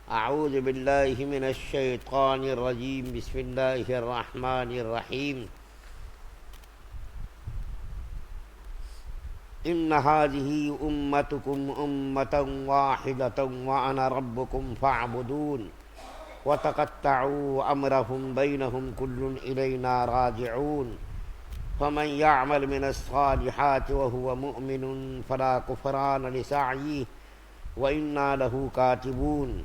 اعوذ باللہ من الشیطان الرجیم بسم اللہ الرحمن الرحیم ان هذه امتکم امة واحدة وانا ربکم فاعبدون وتقطعوا امرهم بینهم کل الینا راجعون فمن يعمل من الصالحات وهو مؤمن فلا كفران لسعيه وإنا له كاتبون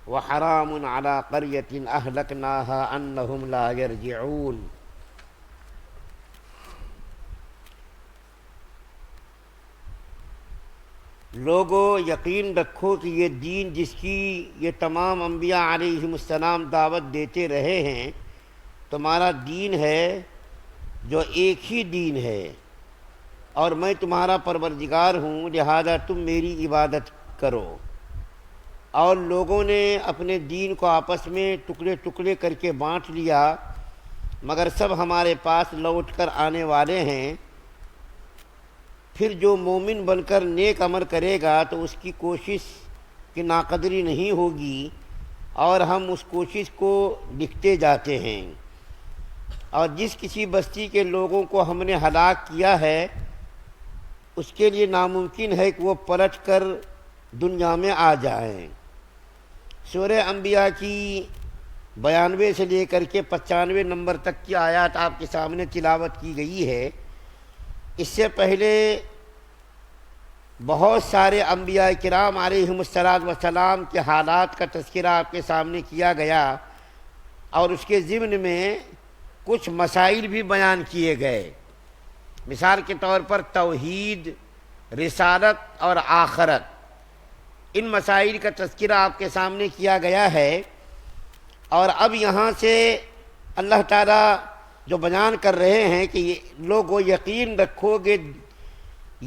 وحرام على قرية أهلكناها أنهم لا يرجعون۔ لوگو یقین رکھو کہ یہ دین جس کی یہ تمام انبیاء علیہم السلام دعوت دیتے رہے ہیں تمہارا دین ہے جو ایک ہی دین ہے، اور میں تمہارا پروردگار ہوں، لہذا تم میری عبادت کرو۔ اور لوگوں نے اپنے دین کو آپس میں ٹکڑے ٹکڑے کر کے بانٹ لیا، مگر سب ہمارے پاس لوٹ کر آنے والے ہیں۔ پھر جو مومن بن کر نیک عمل کرے گا تو اس کی کوشش کی ناقدری نہیں ہوگی، اور ہم اس کوشش کو لکھتے جاتے ہیں۔ اور جس کسی بستی کے لوگوں کو ہم نے ہلاک کیا ہے اس کے لیے ناممکن ہے کہ وہ پلٹ کر دنیا میں آ جائیں۔ سورہ انبیاء کی 92 سے لے کر کے 95 نمبر تک کی آیات آپ کے سامنے تلاوت کی گئی ہے۔ اس سے پہلے بہت سارے انبیاء کرام علیہم السلام کے حالات کا تذکرہ آپ کے سامنے کیا گیا، اور اس کے ضمن میں کچھ مسائل بھی بیان کیے گئے۔ مثال کے طور پر توحید، رسالت اور آخرت، ان مسائل کا تذکرہ آپ کے سامنے کیا گیا ہے۔ اور اب یہاں سے اللہ تعالیٰ جو بیان کر رہے ہیں کہ لوگو یقین رکھو گے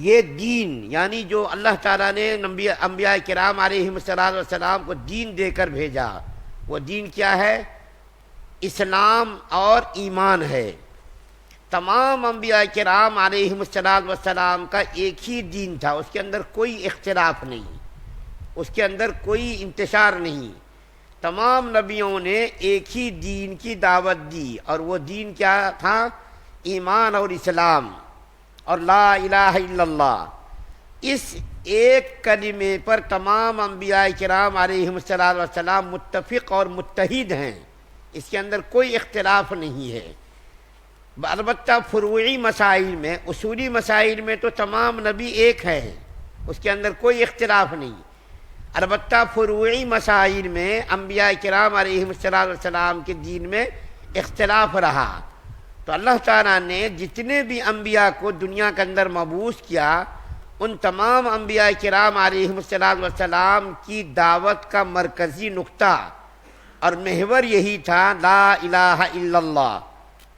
یہ دین، یعنی جو اللہ تعالیٰ نے انبیاء کرام علیہم السلام کو دین دے کر بھیجا، وہ دین کیا ہے؟ اسلام اور ایمان ہے۔ تمام انبیاء کرام علیہم السلام کا ایک ہی دین تھا، اس کے اندر کوئی اختلاف نہیں، اس کے اندر کوئی انتشار نہیں۔ تمام نبیوں نے ایک ہی دین کی دعوت دی، اور وہ دین کیا تھا؟ ایمان اور اسلام اور لا الہ الا اللہ۔ اس ایک کلمے پر تمام انبیاء کرام علیہم السلام متفق اور متحد ہیں، اس کے اندر کوئی اختلاف نہیں ہے۔ البتہ فروعی مسائل میں، اصولی مسائل میں تو تمام نبی ایک ہیں، اس کے اندر کوئی اختلاف نہیں۔ البتہ فروعی مسائل میں انبیاء کرام علیہم السلام کے دین میں اختلاف رہا، تو اللہ تعالیٰ نے جتنے بھی انبیاء کو دنیا کے اندر مبعوث کیا، ان تمام انبیاء کرام علیہم السلام کی دعوت کا مرکزی نقطہ اور محور یہی تھا، لا الہ الا اللہ۔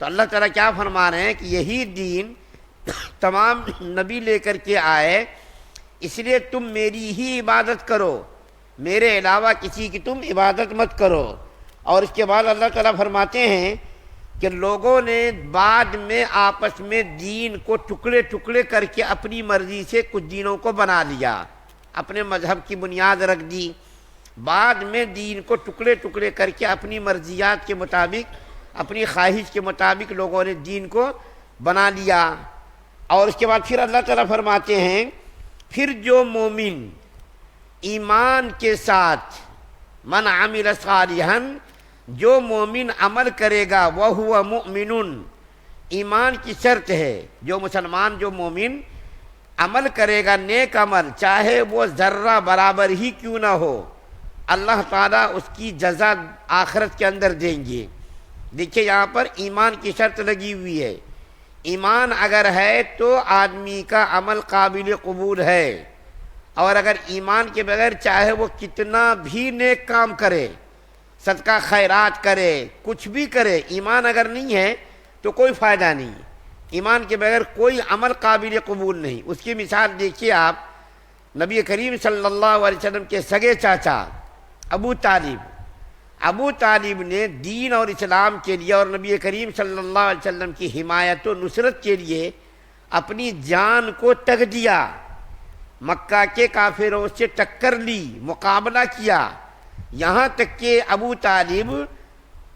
تو اللہ تعالیٰ کیا فرما رہے ہیں کہ یہی دین تمام نبی لے کر کے آئے، اس لیے تم میری ہی عبادت کرو، میرے علاوہ کسی کی تم عبادت مت کرو۔ اور اس کے بعد اللہ تعالیٰ فرماتے ہیں کہ لوگوں نے بعد میں آپس میں دین کو ٹکڑے ٹکڑے کر کے اپنی مرضی سے کچھ دینوں کو بنا لیا، اپنے مذہب کی بنیاد رکھ دی۔ بعد میں دین کو ٹکڑے ٹکڑے کر کے اپنی مرضیات کے مطابق، اپنی خواہش کے مطابق لوگوں نے دین کو بنا لیا۔ اور اس کے بعد پھر اللہ تعالیٰ فرماتے ہیں پھر جو مومن ایمان کے ساتھ، من عمل صالحا، جو مومن عمل کرے گا، وہو مؤمن، ایمان کی شرط ہے، جو مسلمان، جو مومن عمل کرے گا نیک عمل، چاہے وہ ذرہ برابر ہی کیوں نہ ہو، اللہ تعالیٰ اس کی جزا آخرت کے اندر دیں گے۔ دیکھیے یہاں پر ایمان کی شرط لگی ہوئی ہے۔ ایمان اگر ہے تو آدمی کا عمل قابل قبول ہے، اور اگر ایمان کے بغیر چاہے وہ کتنا بھی نیک کام کرے، صدقہ خیرات کرے، کچھ بھی کرے، ایمان اگر نہیں ہے تو کوئی فائدہ نہیں۔ ایمان کے بغیر کوئی عمل قابل قبول نہیں۔ اس کی مثال دیکھیے آپ، نبی کریم صلی اللہ علیہ وسلم کے سگے چاچا ابو طالب نے دین اور اسلام کے لیے اور نبی کریم صلی اللہ علیہ وسلم کی حمایت و نصرت کے لیے اپنی جان کو تگ دیا، مکہ کے کافروں سے ٹکر لی، مقابلہ کیا، یہاں تک کہ ابو طالب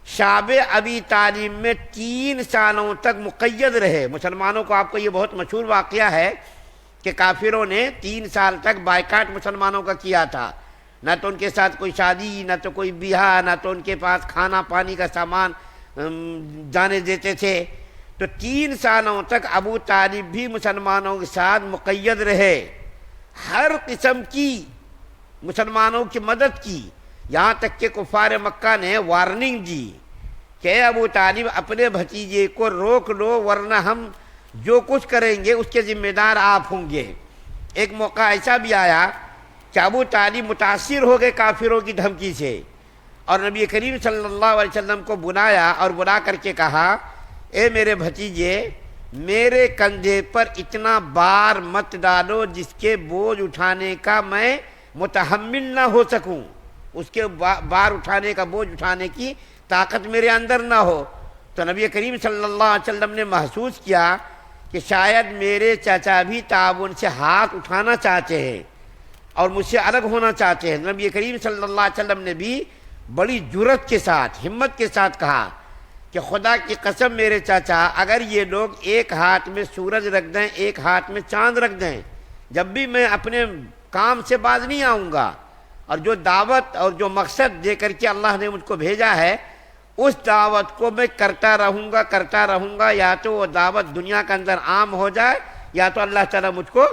شعب ابی طالب میں 3 سالوں تک مقید رہے۔ مسلمانوں کو، آپ کو یہ بہت مشہور واقعہ ہے کہ کافروں نے 3 سال تک بائیکاٹ مسلمانوں کا کیا تھا، نہ تو ان کے ساتھ کوئی شادی، نہ تو کوئی بیاہ، نہ تو ان کے پاس کھانا پانی کا سامان جانے دیتے تھے۔ تو 3 سالوں تک ابو طالب بھی مسلمانوں کے ساتھ مقید رہے، ہر قسم کی مسلمانوں کی مدد کی، یہاں تک کہ کفار مکہ نے وارننگ دی کہ اے ابو طالب اپنے بھتیجے کو روک لو، ورنہ ہم جو کچھ کریں گے اس کے ذمہ دار آپ ہوں گے۔ ایک موقع ایسا بھی آیا کہ ابو طالب متاثر ہو گئے کافروں کی دھمکی سے، اور نبی کریم صلی اللہ علیہ وسلم کو بلایا اور بلا کر کے کہا اے میرے بھتیجے، میرے کندھے پر اتنا بار مت ڈالو جس کے بوجھ اٹھانے کا میں متحمل نہ ہو سکوں، اس کے بار اٹھانے کا بوجھ اٹھانے کی طاقت میرے اندر نہ ہو۔ تو نبی کریم صلی اللہ علیہ وسلم نے محسوس کیا کہ شاید میرے چچا بھی تعاون سے ہاتھ اٹھانا چاہتے ہیں اور مجھ سے الگ ہونا چاہتے ہیں۔ نبی کریم صلی اللہ علیہ وسلم نے بھی بڑی جرأت کے ساتھ، ہمت کے ساتھ کہا کہ خدا کی قسم میرے چچا، اگر یہ لوگ ایک ہاتھ میں سورج رکھ دیں، ایک ہاتھ میں چاند رکھ دیں، جب بھی میں اپنے کام سے باز نہیں آؤں گا، اور جو دعوت اور جو مقصد دے کر کے اللہ نے مجھ کو بھیجا ہے اس دعوت کو میں کرتا رہوں گا، یا تو وہ دعوت دنیا کے اندر عام ہو جائے یا تو اللہ تعالیٰ مجھ کو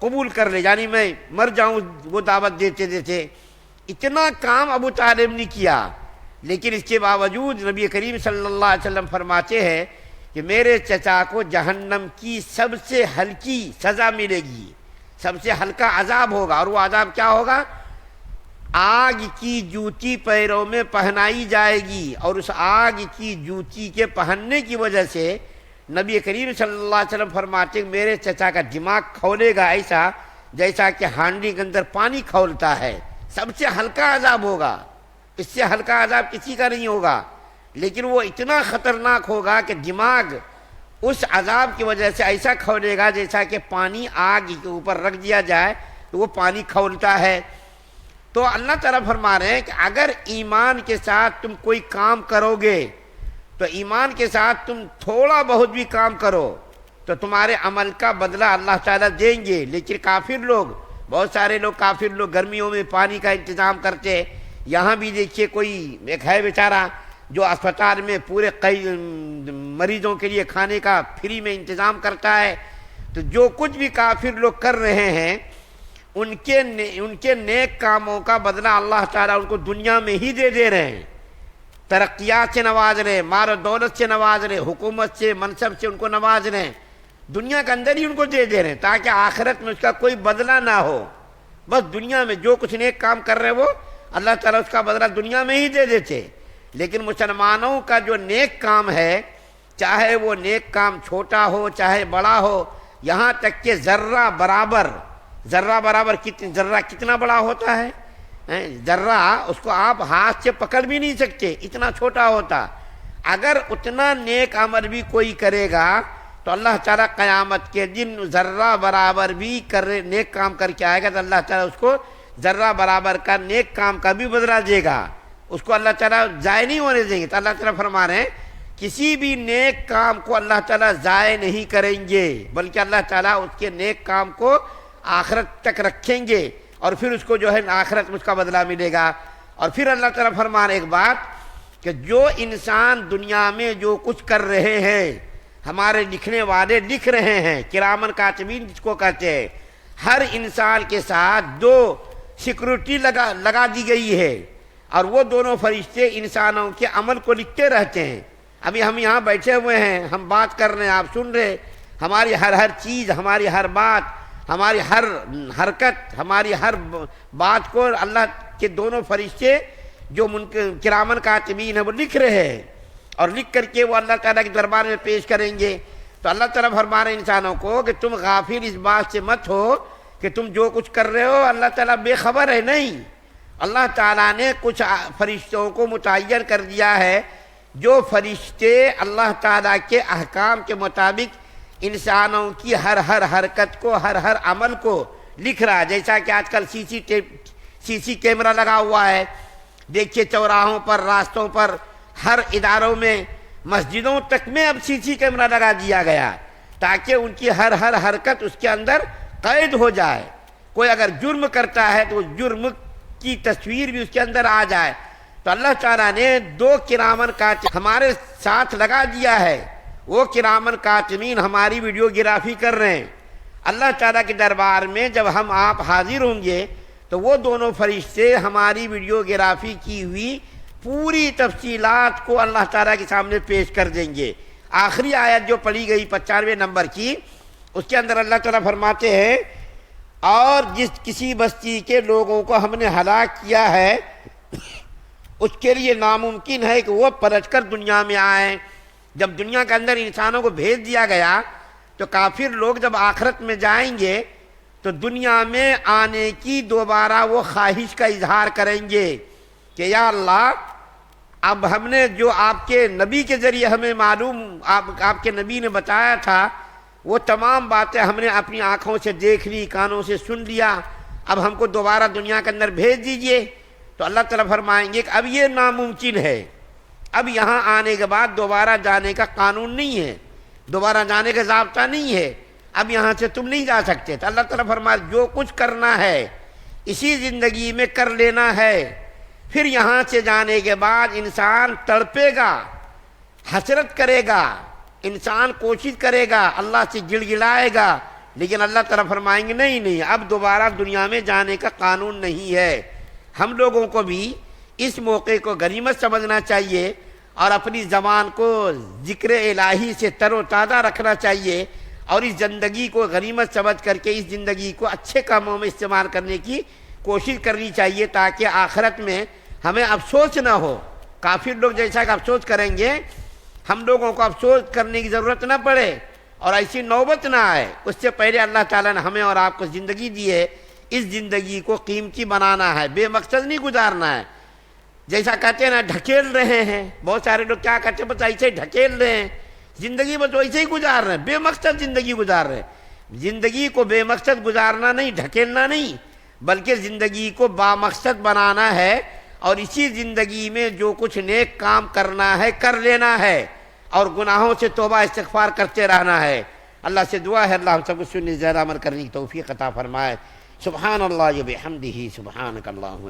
قبول کر لے، یعنی میں مر جاؤں وہ دعوت دیتے دیتے۔ اتنا کام ابو طالب نے کیا، لیکن اس کے باوجود نبی کریم صلی اللہ علیہ وسلم فرماتے ہیں کہ میرے چچا کو جہنم کی سب سے ہلکی سزا ملے گی، سب سے ہلکا عذاب ہوگا، اور وہ عذاب کیا ہوگا؟ آگ کی جوتی پیروں میں پہنائی جائے گی، اور اس آگ کی جوتی کے پہننے کی وجہ سے نبی کریم صلی اللہ علیہ وسلم فرماتے ہیں میرے چچا کا دماغ کھولے گا ایسا جیسا کہ ہانڈی کے اندر پانی کھولتا ہے۔ سب سے ہلکا عذاب ہوگا، اس سے ہلکا عذاب کسی کا نہیں ہوگا، لیکن وہ اتنا خطرناک ہوگا کہ دماغ اس عذاب کی وجہ سے ایسا کھولے گا جیسا کہ پانی آگ کے اوپر رکھ دیا جائے تو وہ پانی کھولتا ہے۔ تو اللہ تعالیٰ فرما رہے ہیں کہ اگر ایمان کے ساتھ تم کوئی کام کرو گے، تو ایمان کے ساتھ تم تھوڑا بہت بھی کام کرو تو تمہارے عمل کا بدلہ اللہ تعالیٰ دیں گے۔ لیکن کافر لوگ، بہت سارے لوگ کافر لوگ گرمیوں میں پانی کا انتظام کرتے، یہاں بھی دیکھیے کوئی ایک ہے بیچارہ جو اسپتال میں پورے کئی مریضوں کے لیے کھانے کا فری میں انتظام کرتا ہے۔ تو جو کچھ بھی کافر لوگ کر رہے ہیں ان کے نیک کاموں کا بدلہ اللہ تعالیٰ ان کو دنیا میں ہی دے رہے ہیں، ترقیات سے نواز رہے، مال و دولت سے نواز رہے، حکومت سے، منصب سے ان کو نواز رہے ہیں، دنیا کے اندر ہی ان کو دے رہے ہیں تاکہ آخرت میں اس کا کوئی بدلہ نہ ہو۔ بس دنیا میں جو کچھ نیک کام کر رہے وہ اللہ تعالیٰ اس کا بدلہ دنیا میں ہی دے دیتے۔ لیکن مسلمانوں کا جو نیک کام ہے، چاہے وہ نیک کام چھوٹا ہو چاہے بڑا ہو، یہاں تک کہ ذرہ برابر ذرہ کتنا بڑا ہوتا ہے، ذرہ اس کو آپ ہاتھ سے پکڑ بھی نہیں سکتے، اتنا چھوٹا ہوتا۔ اگر اتنا نیک عمل بھی کوئی کرے گا تو اللہ تعالیٰ قیامت کے دن ذرہ برابر بھی نیک کام کر کے آئے گا تو اللہ تعالیٰ اس کو ذرہ برابر کا نیک کام کا بھی بدلہ دے گا، اس کو اللہ تعالیٰ ضائع نہیں ہونے دیں گے۔ تو اللہ تعالیٰ فرما رہے ہیں کسی بھی نیک کام کو اللہ تعالیٰ ضائع نہیں کریں گے، بلکہ اللہ تعالیٰ اس کے نیک کام کو آخرت تک رکھیں گے، اور پھر اس کو جو ہے آخرت میں اس کا بدلہ ملے گا۔ اور پھر اللہ تعالیٰ فرما رہے ایک بات کہ جو انسان دنیا میں جو کچھ کر رہے ہیں، ہمارے لکھنے والے لکھ رہے ہیں، کرامن کاتبین جس کو کہتے ہیں، ہر انسان کے ساتھ 2 سیکورٹی لگا دی گئی ہے، اور وہ دونوں فرشتے انسانوں کے عمل کو لکھتے رہتے ہیں۔ ابھی ہم یہاں بیٹھے ہوئے ہیں، ہم بات کر رہے ہیں، آپ سن رہے، ہماری ہر چیز، ہماری ہر بات، ہماری ہر حرکت، ہماری ہر بات کو اللہ کے دونوں فرشتے جو کرامن کاتبین ہیں وہ لکھ رہے ہیں، اور لکھ کر کے وہ اللہ تعالیٰ کے دربار میں پیش کریں گے۔ تو اللہ تعالیٰ فرما رہے انسانوں کو کہ تم غافل اس بات سے مت ہو کہ تم جو کچھ کر رہے ہو اللہ تعالیٰ بے خبر ہے، نہیں، اللہ تعالیٰ نے کچھ فرشتوں کو متعین کر دیا ہے، جو فرشتے اللہ تعالیٰ کے احکام کے مطابق انسانوں کی ہر حرکت کو، ہر عمل کو لکھ رہا ہے۔ جیسا کہ آج کل سی سی کیمرہ لگا ہوا ہے، دیکھیے چوراہوں پر، راستوں پر، ہر اداروں میں، مسجدوں تک میں اب سی سی کیمرہ لگا دیا گیا تاکہ ان کی ہر حرکت اس کے اندر قید ہو جائے۔ کوئی اگر جرم کرتا ہے تو جرم کی تصویر بھی اس کے اندر آ جائے۔ تو اللہ تعالیٰ نے 2 کرامن کاتب ہمارے ساتھ لگا دیا ہے، وہ کرامن کاتبین ہماری ویڈیوگرافی کر رہے ہیں۔ اللہ تعالیٰ کے دربار میں جب ہم آپ حاضر ہوں گے تو وہ دونوں فرشتے ہماری ویڈیوگرافی کی ہوئی پوری تفصیلات کو اللہ تعالیٰ کے سامنے پیش کر دیں گے۔ آخری آیت جو پڑھی گئی 95 نمبر کی، اس کے اندر اللہ تعالیٰ فرماتے ہیں اور جس کسی بستی کے لوگوں کو ہم نے ہلاک کیا ہے اس کے لیے ناممکن ہے کہ وہ پلٹ کر دنیا میں آئیں۔ جب دنیا کے اندر انسانوں کو بھیج دیا گیا تو کافر لوگ جب آخرت میں جائیں گے تو دنیا میں آنے کی دوبارہ وہ خواہش کا اظہار کریں گے کہ یا اللہ اب ہم نے جو آپ کے نبی کے ذریعے ہمیں معلوم آپ کے نبی نے بتایا تھا وہ تمام باتیں ہم نے اپنی آنکھوں سے دیکھ لی، کانوں سے سن لیا، اب ہم کو دوبارہ دنیا کے اندر بھیج دیجئے۔ تو اللہ تعالیٰ فرمائیں گے کہ اب یہ ناممکن ہے، اب یہاں آنے کے بعد دوبارہ جانے کا قانون نہیں ہے، دوبارہ جانے کا ضابطہ نہیں ہے، اب یہاں سے تم نہیں جا سکتے۔ تو اللہ تعالیٰ فرمائے جو کچھ کرنا ہے اسی زندگی میں کر لینا ہے، پھر یہاں سے جانے کے بعد انسان تڑپے گا، حسرت کرے گا، انسان کوشش کرے گا، اللہ سے گڑ گڑائے گا، لیکن اللہ تعالیٰ فرمائیں گے نہیں اب دوبارہ دنیا میں جانے کا قانون نہیں ہے۔ ہم لوگوں کو بھی اس موقع کو غنیمت سمجھنا چاہیے اور اپنی زبان کو ذکر الہی سے تر و تازہ رکھنا چاہیے اور اس زندگی کو غنیمت سمجھ کر کے اس زندگی کو اچھے کاموں میں استعمال کرنے کی کوشش کرنی چاہیے تاکہ آخرت میں ہمیں افسوس نہ ہو۔ کافر لوگ جیسا کہ افسوس کریں گے ہم لوگوں کو افسوس کرنے کی ضرورت نہ پڑے اور ایسی نوبت نہ آئے۔ اس سے پہلے اللہ تعالیٰ نے ہمیں اور آپ کو زندگی دی ہے، اس زندگی کو قیمتی بنانا ہے، بے مقصد نہیں گزارنا ہے۔ جیسا کہتے ہیں نا ڈھکیل رہے ہیں، بہت سارے لوگ کیا کہتے ہیں بس ایسے ڈھکیل رہے ہیں زندگی، بس ایسے ہی گزار رہے ہیں، بے مقصد زندگی گزار رہے ہیں۔ زندگی کو بے مقصد گزارنا نہیں، ڈھکیلنا نہیں، بلکہ زندگی کو بامقصد بنانا ہے اور اسی زندگی میں جو کچھ نیک کام کرنا ہے کر لینا ہے اور گناہوں سے توبہ استغفار کرتے رہنا ہے۔ اللہ سے دعا ہے اللہ ہم سب کو سننے زیادہ عمل کرنے کی توفیق عطا فرمائے۔ سبحان اللہ و بحمدہ، سبحانک اللہم۔